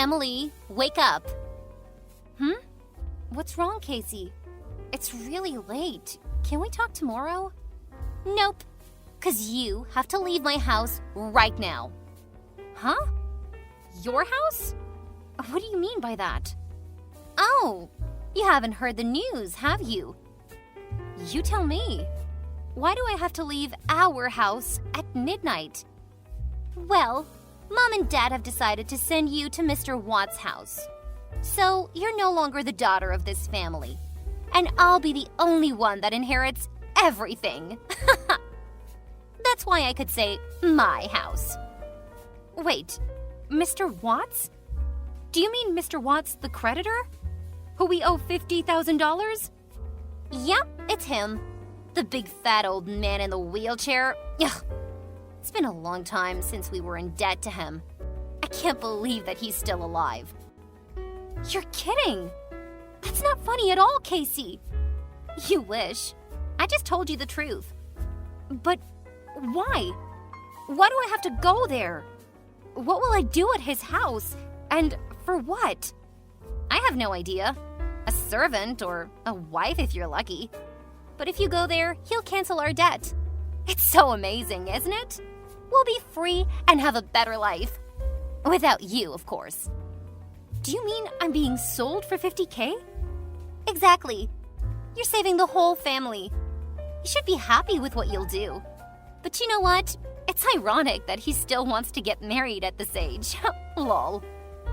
Emily, wake up. What's wrong, Casey? It's really late. Can we talk tomorrow? Nope, 'cause you have to leave my house right now. Huh? Your house? What do you mean by that? Oh, you haven't heard the news, have you? You tell me. Why do I have to leave our house at midnight? Well, Mom and Dad have decided to send you to Mr. Watt's house. So you're no longer the daughter of this family. And I'll be the only one that inherits everything. That's why I could say my house. Wait, Mr. Watts? Do you mean Mr. Watts the creditor? Who we owe $50,000? Yep, it's him. The big fat old man in the wheelchair. Ugh. It's been a long time since we were in debt to him. I can't believe that he's still alive. You're kidding! That's not funny at all, Casey. You wish. I just told you the truth. But why? Why do I have to go there? What will I do at his house? And for what? I have no idea. A servant or a wife if you're lucky. But if you go there, he'll cancel our debt. It's so amazing, isn't it? We'll be free and have a better life. Without you, of course. Do you mean I'm being sold for $50K? Exactly. You're saving the whole family. You should be happy with what you'll do. But you know what? It's ironic that he still wants to get married at this age. Lol.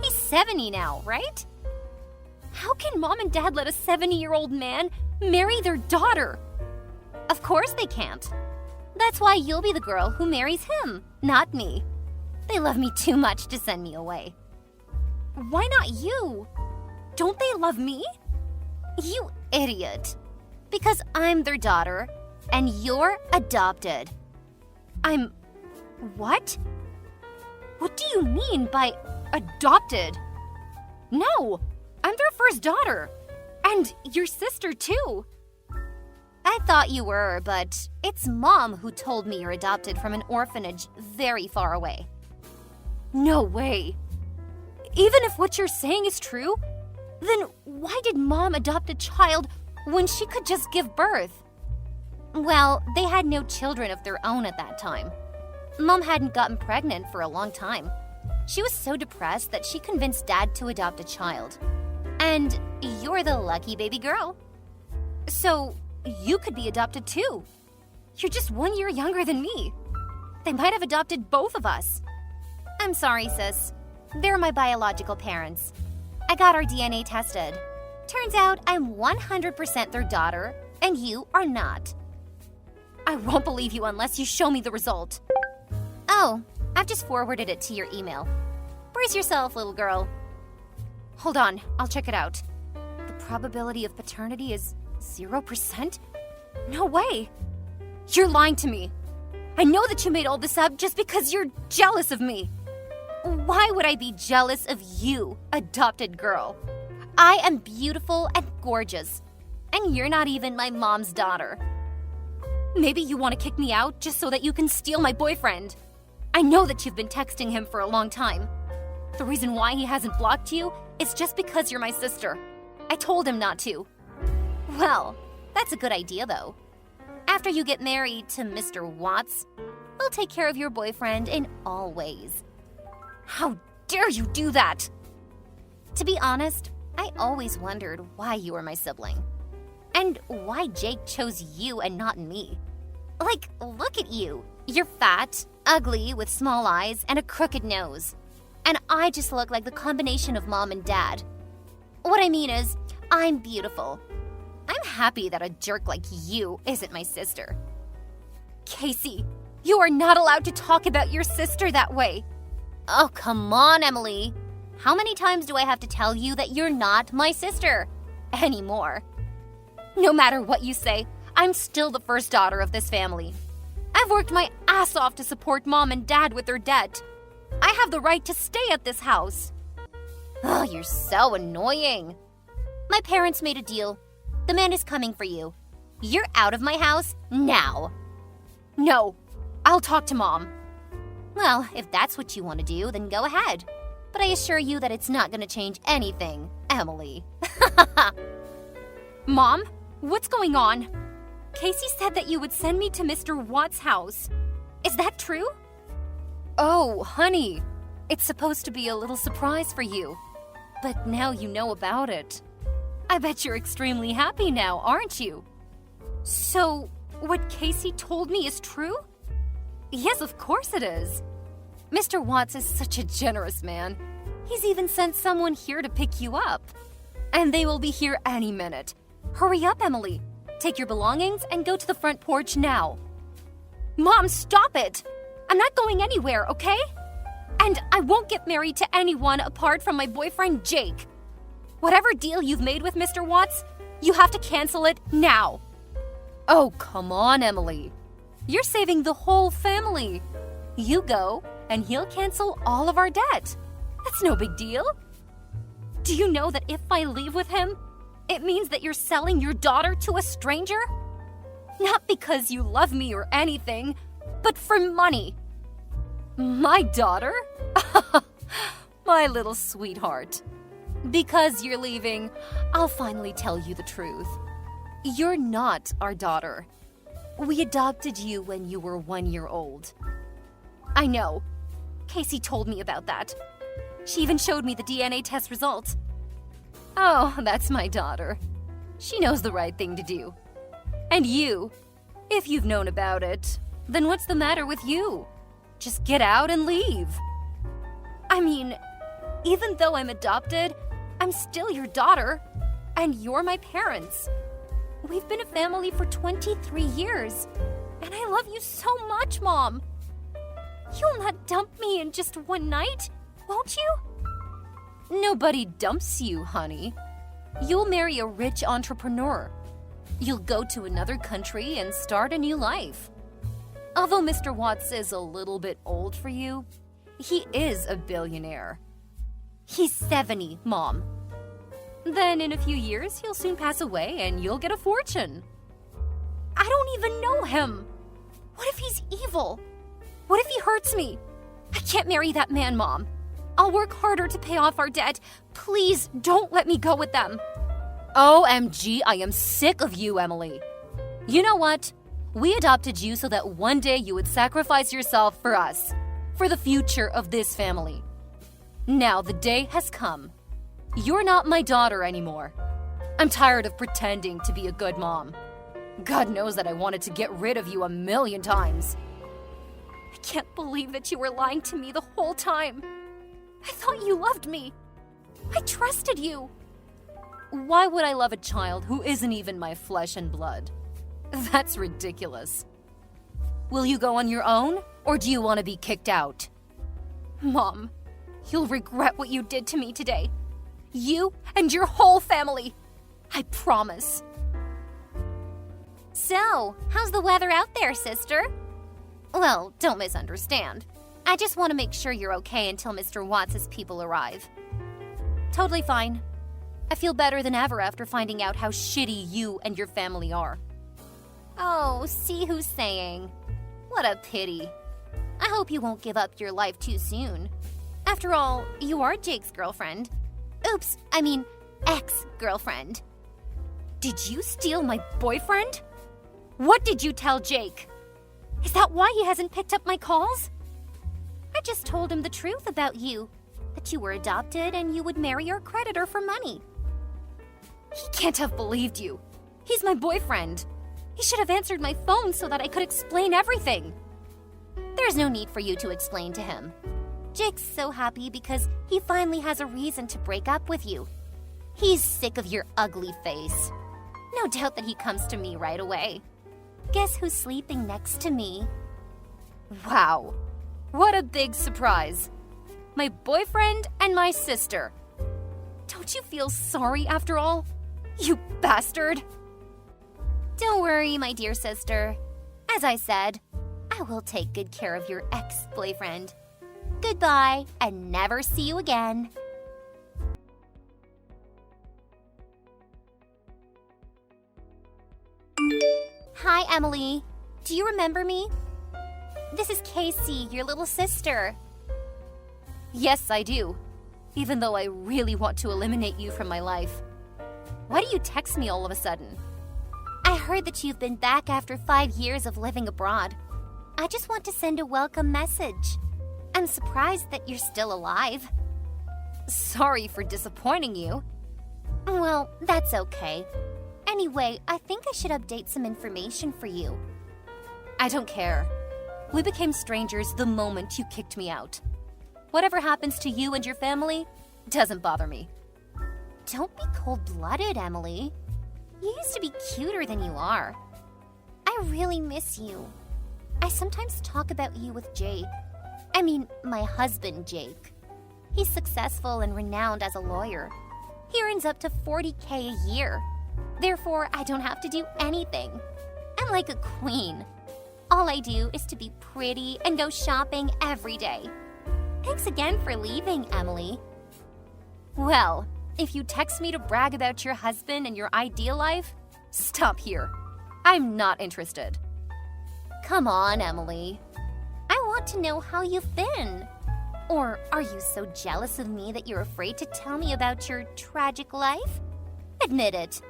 He's 70 now, right? How can Mom and Dad let a 70-year-old man marry their daughter? Of course they can't. That's why you'll be the girl who marries him, not me. They love me too much to send me away. Why not you? Don't they love me? You idiot. Because I'm their daughter, and you're adopted. I'm... what? What do you mean by adopted? No, I'm their first daughter. And your sister, too. I thought you were, but it's Mom who told me you're adopted from an orphanage very far away. No way. Even if what you're saying is true, then why did Mom adopt a child when she could just give birth? Well, they had no children of their own at that time. Mom hadn't gotten pregnant for a long time. She was so depressed that she convinced Dad to adopt a child. And you're the lucky baby girl. So you could be adopted too. You're just 1 year younger than me. They might have adopted both of us. I'm sorry, sis. They're my biological parents. I got our DNA tested. Turns out I'm 100% their daughter, and you are not. I won't believe you unless you show me the result. Oh, I've just forwarded it to your email. Brace yourself, little girl. Hold on, I'll check it out. The probability of paternity is 0%? No way! You're lying to me. I know that you made all this up just because you're jealous of me. Why would I be jealous of you, adopted girl? I am beautiful and gorgeous, and you're not even my mom's daughter. Maybe you want to kick me out just so that you can steal my boyfriend. I know that you've been texting him for a long time. The reason why he hasn't blocked you is just because you're my sister. I told him not to. Well, that's a good idea, though. After you get married to Mr. Watts, we'll take care of your boyfriend in all ways. How dare you do that? To be honest, I always wondered why you were my sibling. And why Jake chose you and not me. Like, look at you. You're fat, ugly, with small eyes, and a crooked nose. And I just look like the combination of Mom and Dad. What I mean is, I'm beautiful. I'm happy that a jerk like you isn't my sister. Casey, you are not allowed to talk about your sister that way. Oh, come on, Emily. How many times do I have to tell you that you're not my sister? Anymore. No matter what you say, I'm still the first daughter of this family. I've worked my ass off to support Mom and Dad with their debt. I have the right to stay at this house. Oh, you're so annoying. My parents made a deal. The man is coming for you. You're out of my house now. No, I'll talk to Mom. Well, if that's what you want to do, then go ahead. but I assure you that it's not going to change anything, Emily. Mom, what's going on? Casey said that you would send me to Mr. Watt's house. Is that true? Oh, honey, it's supposed to be a little surprise for you. But now you know about it. I bet you're extremely happy now, aren't you? So, what Casey told me is true? Yes, of course it is. Mr. Watts is such a generous man. He's even sent someone here to pick you up. And they will be here any minute. Hurry up, Emily. Take your belongings and go to the front porch now. Mom, stop it! I'm not going anywhere, okay? And I won't get married to anyone apart from my boyfriend, Jake. Whatever deal you've made with Mr. Watts, you have to cancel it now. Oh, come on, Emily. You're saving the whole family. You go, and he'll cancel all of our debt. That's no big deal. Do you know that if I leave with him, it means that you're selling your daughter to a stranger? Not because you love me or anything, but for money. My daughter? My little sweetheart. Because you're leaving, I'll finally tell you the truth. You're not our daughter. We adopted you when you were 1 year old. I know. Casey told me about that. She even showed me the DNA test results. Oh, that's my daughter. She knows the right thing to do. And you, if you've known about it, then what's the matter with you? Just get out and leave. I mean, even though I'm adopted, I'm still your daughter, and you're my parents. We've been a family for 23 years, and I love you so much, Mom. You'll not dump me in just one night, won't you? Nobody dumps you, honey. You'll marry a rich entrepreneur. You'll go to another country and start a new life. Although Mr. Watts is a little bit old for you, he is a billionaire. He's 70, Mom. Then in a few years, he'll soon pass away and you'll get a fortune. I don't even know him. What if he's evil? What if he hurts me? I can't marry that man, Mom. I'll work harder to pay off our debt. Please don't let me go with them. OMG, I am sick of you, Emily. You know what? We adopted you so that one day you would sacrifice yourself for us, for the future of this family. Now the day has come. You're not my daughter anymore. I'm tired of pretending to be a good mom. God knows that I wanted to get rid of you 1,000,000 times. I can't believe that you were lying to me the whole time. I thought you loved me. I trusted you. Why would I love a child who isn't even my flesh and blood? That's ridiculous. Will you go on your own, or do you want to be kicked out? Mom, you'll regret what you did to me today. You and your whole family. I promise. So, how's the weather out there, sister? Well, don't misunderstand. I just want to make sure you're okay until Mr. Watts' people arrive. Totally fine. I feel better than ever after finding out how shitty you and your family are. Oh, see who's saying. What a pity. I hope you won't give up your life too soon. After all, you are Jake's girlfriend. Oops, I mean, ex-girlfriend. Did you steal my boyfriend? What did you tell Jake? Is that why he hasn't picked up my calls? I just told him the truth about you, that you were adopted and you would marry your creditor for money. He can't have believed you. He's my boyfriend. He should have answered my phone so that I could explain everything. There's no need for you to explain to him. Jake's so happy because he finally has a reason to break up with you. He's sick of your ugly face. No doubt that he comes to me right away. Guess who's sleeping next to me? Wow, what a big surprise. My boyfriend and my sister. Don't you feel sorry after all? You bastard! Don't worry, my dear sister. As I said, I will take good care of your ex-boyfriend. Goodbye, and never see you again. Hi, Emily. Do you remember me? This is Casey, your little sister. Yes, I do. even though I really want to eliminate you from my life. Why do you text me all of a sudden? I heard that you've been back after 5 years of living abroad. I just want to send a welcome message. I'm surprised that you're still alive. Sorry for disappointing you. Well, that's okay. Anyway, I think I should update some information for you. I don't care. We became strangers the moment you kicked me out. Whatever happens to you and your family doesn't bother me. Don't be cold-blooded, Emily. You used to be cuter than you are. I really miss you. I sometimes talk about you with Jake. I mean, my husband, Jake. He's successful and renowned as a lawyer. He earns up to $40K a year. Therefore, I don't have to do anything. I'm like a queen. All I do is to be pretty and go shopping every day. Thanks again for leaving, Emily. Well, if you text me to brag about your husband and your ideal life, stop here. I'm not interested. Come on, Emily. I want to know how you've been. Or are you so jealous of me that you're afraid to tell me about your tragic life? Admit it.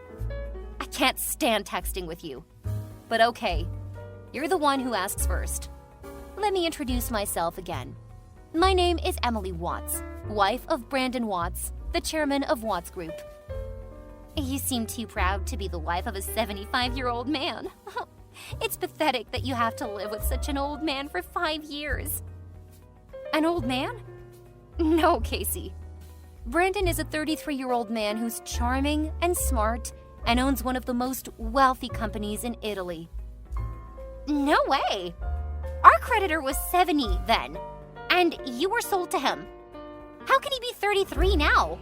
I can't stand texting with you. But okay, you're the one who asks first. Let me introduce myself again. My name is Emily Watts, wife of Brandon Watts, the chairman of Watts Group. You seem too proud to be the wife of a 75-year-old man. It's pathetic that you have to live with such an old man for 5 years. An old man? No, Casey. Brandon is a 33-year-old man who's charming and smart and owns one of the most wealthy companies in Italy. No way! Our creditor was 70 then, and you were sold to him. How can he be 33 now?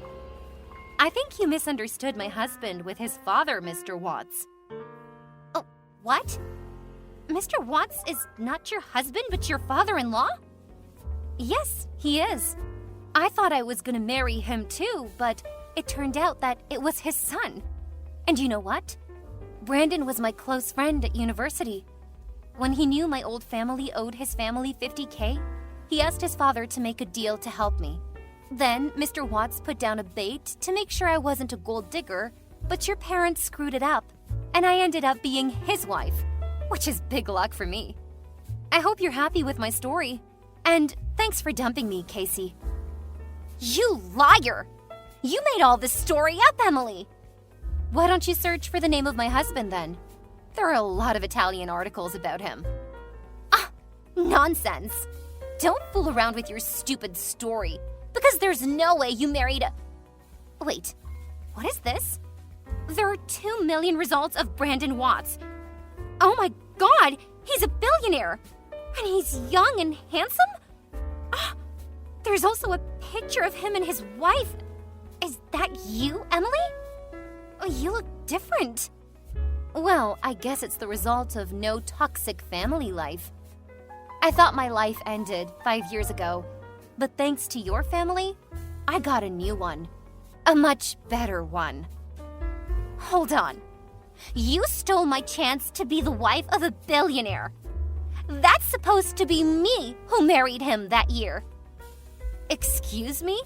I think you misunderstood my husband with his father, Mr. Watts. Oh, what? Mr. Watts is not your husband but your father-in-law? Yes, he is. I thought I was gonna marry him too, but it turned out that it was his son. And you know what? Brandon was my close friend at university. When he knew my old family owed his family $50K, he asked his father to make a deal to help me. Then Mr. Watts put down a bait to make sure I wasn't a gold digger, but your parents screwed it up, and I ended up being his wife, which is big luck for me. I hope you're happy with my story. And thanks for dumping me, Casey. You liar! You made all this story up, Emily! Why don't you search for the name of my husband, then? There are a lot of Italian articles about him. Ah, nonsense! Don't fool around with your stupid story, because there's no way you married a... Wait, what is this? There are 2 million results of Brandon Watts. Oh my god, he's a billionaire! And he's young and handsome? Ah, there's also a picture of him and his wife. Is that you, Emily? Oh, you look different. Well, I guess it's the result of no toxic family life. I thought my life ended 5 years ago, but thanks to your family, I got a new one. A much better one. Hold on. You stole my chance to be the wife of a billionaire. That's supposed to be me who married him that year. Excuse me?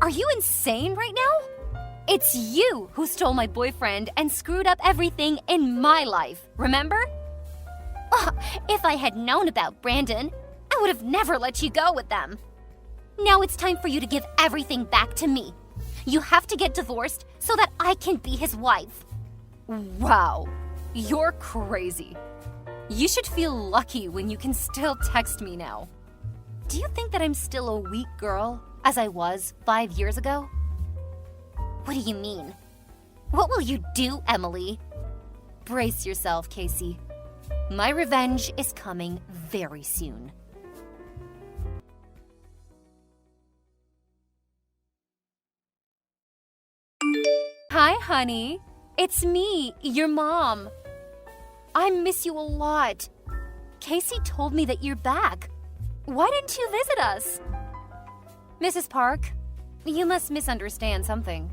Are you insane right now? It's you who stole my boyfriend and screwed up everything in my life, remember? If I had known about Brandon, I would have never let you go with them. Now it's time for you to give everything back to me. You have to get divorced so that I can be his wife. Wow, you're crazy. You should feel lucky when you can still text me now. Do you think that I'm still a weak girl, as I was 5 years ago? What do you mean? What will you do, Emily? Brace yourself, Casey. My revenge is coming very soon. Hi, honey. It's me, your mom. I miss you a lot. Casey told me that you're back. Why didn't you visit us? Mrs. Park, you must misunderstand something.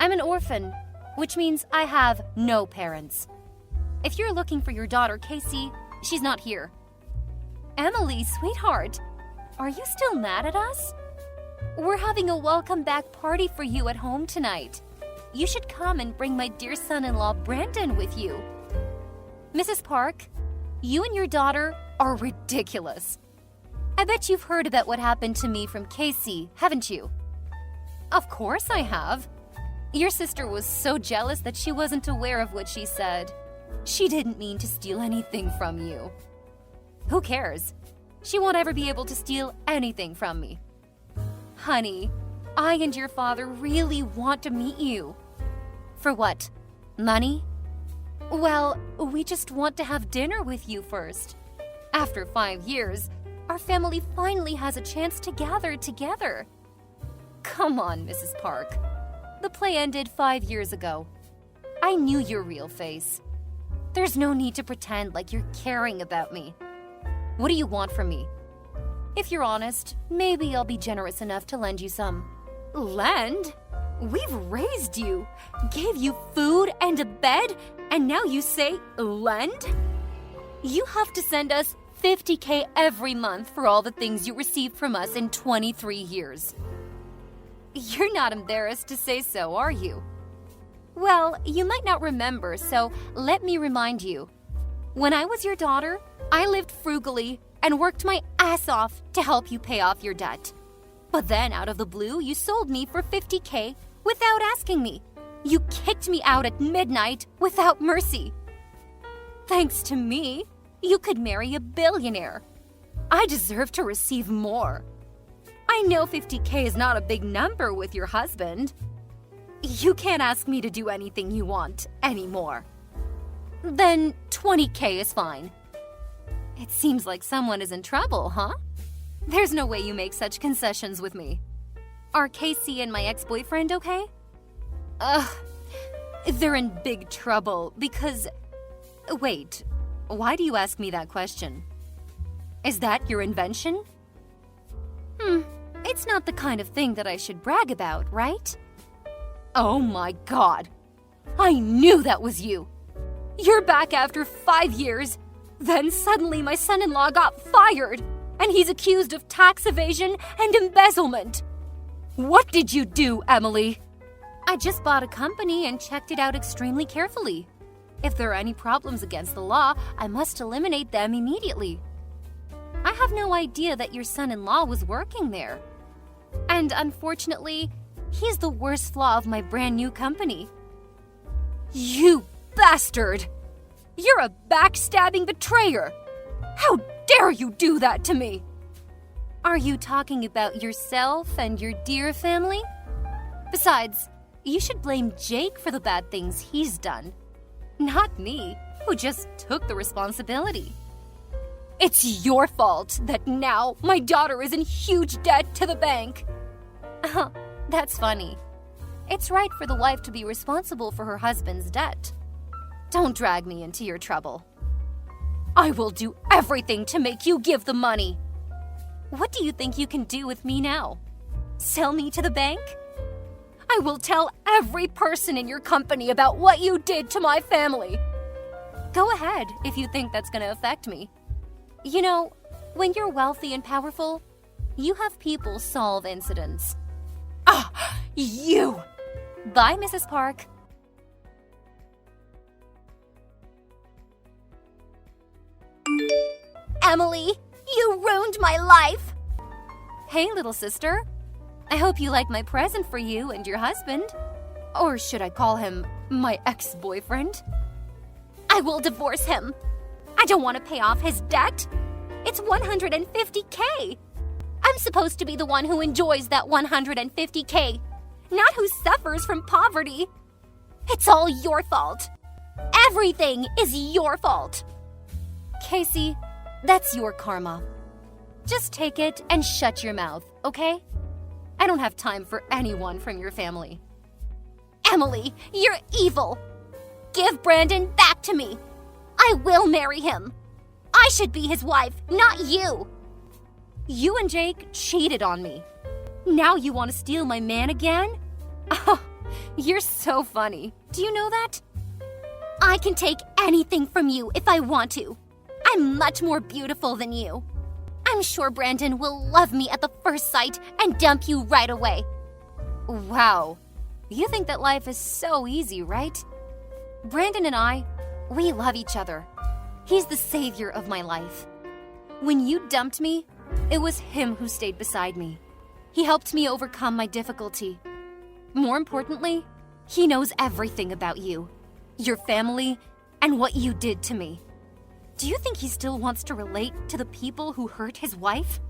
I'm an orphan, which means I have no parents. If you're looking for your daughter, Casey, she's not here. Emily, sweetheart, are you still mad at us? We're having a welcome back party for you at home tonight. You should come and bring my dear son-in-law Brandon with you. Mrs. Park, you and your daughter are ridiculous. I bet you've heard about what happened to me from Casey, haven't you? Of course I have. Your sister was so jealous that she wasn't aware of what she said. She didn't mean to steal anything from you. Who cares? She won't ever be able to steal anything from me. Honey, I and your father really want to meet you. For what? Money? Well, we just want to have dinner with you first. After 5 years, our family finally has a chance to gather together. Come on, Mrs. Park. The play ended 5 years ago. I knew your real face. There's no need to pretend like you're caring about me. What do you want from me? If you're honest, maybe I'll be generous enough to lend you some. Lend? We've raised you, gave you food and a bed, and now you say lend? You have to send us $50,000 every month for all the things you received from us in 23 years. You're not embarrassed to say so, are you? Well, you might not remember, so let me remind you. When I was your daughter, I lived frugally and worked my ass off to help you pay off your debt. But then, out of the blue, you sold me for $50,000 without asking me. You kicked me out at midnight without mercy. Thanks to me, you could marry a billionaire. I deserve to receive more. I know $50,000 is not a big number with your husband. You can't ask me to do anything you want anymore. Then $20,000 is fine. It seems like someone is in trouble, huh? There's no way you make such concessions with me. Are Casey and my ex-boyfriend okay? They're in big trouble because... Wait, why do you ask me that question? Is that your invention? It's not the kind of thing that I should brag about, right? Oh my God! I knew that was you! You're back after 5 years, then suddenly my son-in-law got fired, and he's accused of tax evasion and embezzlement. What did you do, Emily? I just bought a company and checked it out extremely carefully. If there are any problems against the law, I must eliminate them immediately. I have no idea that your son-in-law was working there. And unfortunately, he's the worst flaw of my brand new company. You bastard! You're a backstabbing betrayer! How dare you do that to me? Are you talking about yourself and your dear family? Besides, you should blame Jake for the bad things he's done. Not me, who just took the responsibility. It's your fault that now my daughter is in huge debt to the bank. That's funny. It's right for the wife to be responsible for her husband's debt. Don't drag me into your trouble. I will do everything to make you give the money. What do you think you can do with me now? Sell me to the bank? I will tell every person in your company about what you did to my family. Go ahead if you think that's going to affect me. You know, when you're wealthy and powerful, you have people solve incidents. You! Bye, Mrs. Park. Emily, you ruined my life! Hey, little sister. I hope you like my present for you and your husband. Or should I call him my ex-boyfriend? I will divorce him. I don't want to pay off his debt. It's $150,000. I'm supposed to be the one who enjoys that $150,000, not who suffers from poverty. It's all your fault. Everything is your fault. Casey, that's your karma. Just take it and shut your mouth, okay? I don't have time for anyone from your family. Emily, you're evil. Give Brandon back to me. I will marry him. I should be his wife, not you. You and Jake cheated on me. Now you want to steal my man again? Oh, you're so funny. Do you know that? I can take anything from you if I want to. I'm much more beautiful than you. I'm sure Brandon will love me at the first sight and dump you right away. Wow. You think that life is so easy, right? Brandon and I, we love each other. He's the savior of my life. When you dumped me, it was him who stayed beside me. He helped me overcome my difficulty. More importantly, he knows everything about you, your family, and what you did to me. Do you think he still wants to relate to the people who hurt his wife?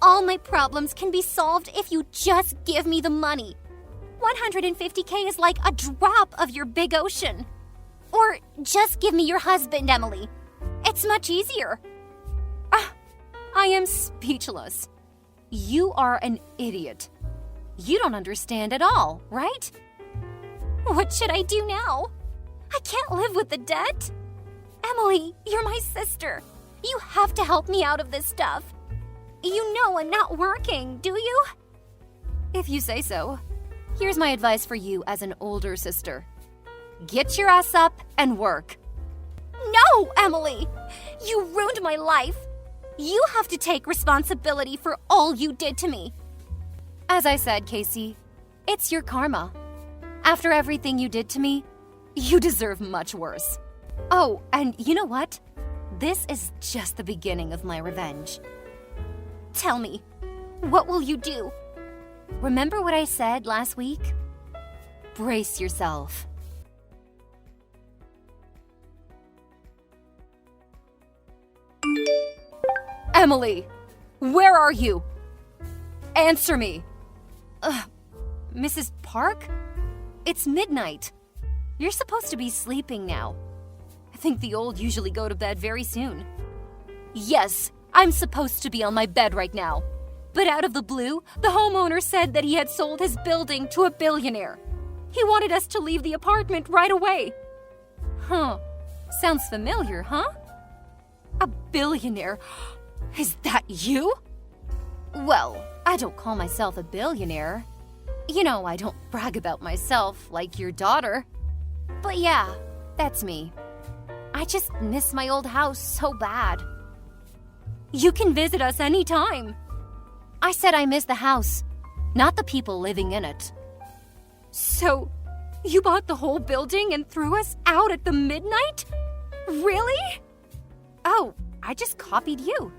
All my problems can be solved if you just give me the money. 150K is like a drop of your big ocean. Or just give me your husband, Emily. It's much easier. I am speechless. You are an idiot. You don't understand at all, right? What should I do now? I can't live with the debt. Emily, you're my sister. You have to help me out of this stuff. You know I'm not working, do you? If you say so. Here's my advice for you as an older sister. Get your ass up and work. No, Emily! You ruined my life. You have to take responsibility for all you did to me. As I said, Casey, it's your karma. After everything you did to me, you deserve much worse. Oh, and you know what? This is just the beginning of my revenge. Tell me, what will you do? Remember what I said last week? Brace yourself. Emily, where are you? Answer me. Mrs. Park? It's midnight. You're supposed to be sleeping now. I think the old usually go to bed very soon. Yes, I'm supposed to be on my bed right now. But out of the blue, the homeowner said that he had sold his building to a billionaire. He wanted us to leave the apartment right away. Huh. Sounds familiar, huh? A billionaire? Is that you? Well, I don't call myself a billionaire. You know, I don't brag about myself like your daughter. But yeah, that's me. I just miss my old house so bad. You can visit us anytime. I said I miss the house, not the people living in it. So, you bought the whole building and threw us out at the midnight? Really? Oh, I just copied you.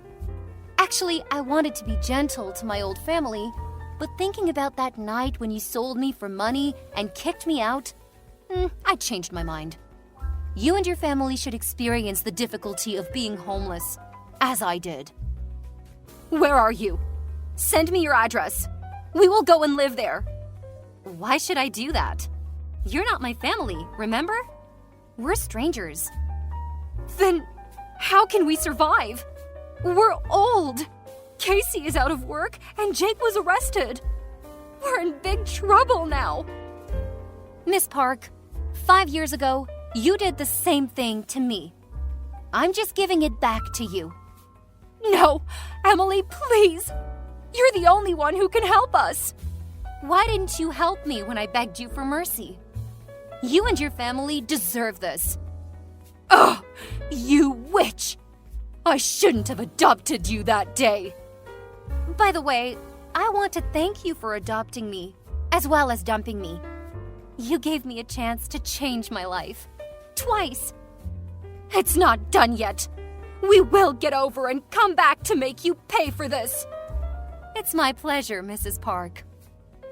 Actually, I wanted to be gentle to my old family, but thinking about that night when you sold me for money and kicked me out, I changed my mind. You and your family should experience the difficulty of being homeless, as I did. Where are you? Send me your address. We will go and live there. Why should I do that? You're not my family, remember? We're strangers. Then how can we survive? We're old. Casey is out of work and Jake was arrested. We're in big trouble now. Miss Park, 5 years ago, you did the same thing to me. I'm just giving it back to you. No, Emily, please. You're the only one who can help us. Why didn't you help me when I begged you for mercy? You and your family deserve this. Ugh, you witch! I shouldn't have adopted you that day. By the way, I want to thank you for adopting me, as well as dumping me. You gave me a chance to change my life. Twice. It's not done yet. We will get over and come back to make you pay for this. It's my pleasure, Mrs. Park.